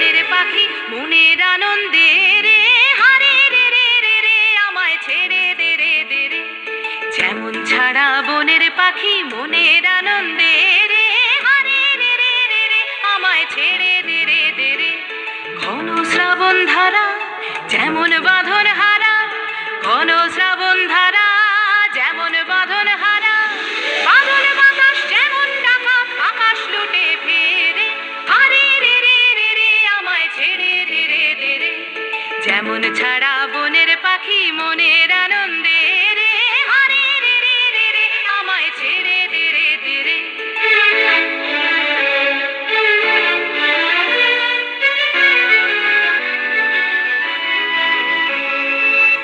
বনের পাখি মনের আনন্দে রে, হারে রে রে রে রে আমায় ছেড়ে দে রে দে রে। যেমন ছাড়া বনের পাখি মনের আনন্দে রে, হারে রে রে রে রে আমায় ছেড়ে দে রে দে রে। ঘন শ্রাবণ ধারা যেমন বাঁধন হারা, ঘন শ্রাবণ ধারা যেমন বাঁধন হারা, বাদল বাতাস যেমন ডাকাত আকাশ লুটে ফেরে, হারে রে রে রে রে আমায় ছেড়ে দে রে দে রে। যেমন ছাড়া বনের পাখি মনের আনন্দে রে, হারে রে রে রে রে আমায় ছেড়ে দে রে দে রে।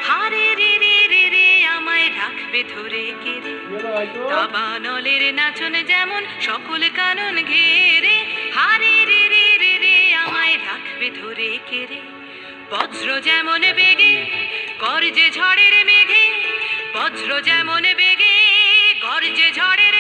হারে রে রে রে রে আমায় রাখবে ধরে কেড়ে, দাবানলের নাচন যেমন সকল কানন ঘেরে, হারে রে রে রে রে আমায় রাখবে ধরে কেড়ে। বজ্র যেমন বেগে গর্জে ঝড়ের মেঘে, বজ্র যেমন বেগে গর্জে ঝড়ের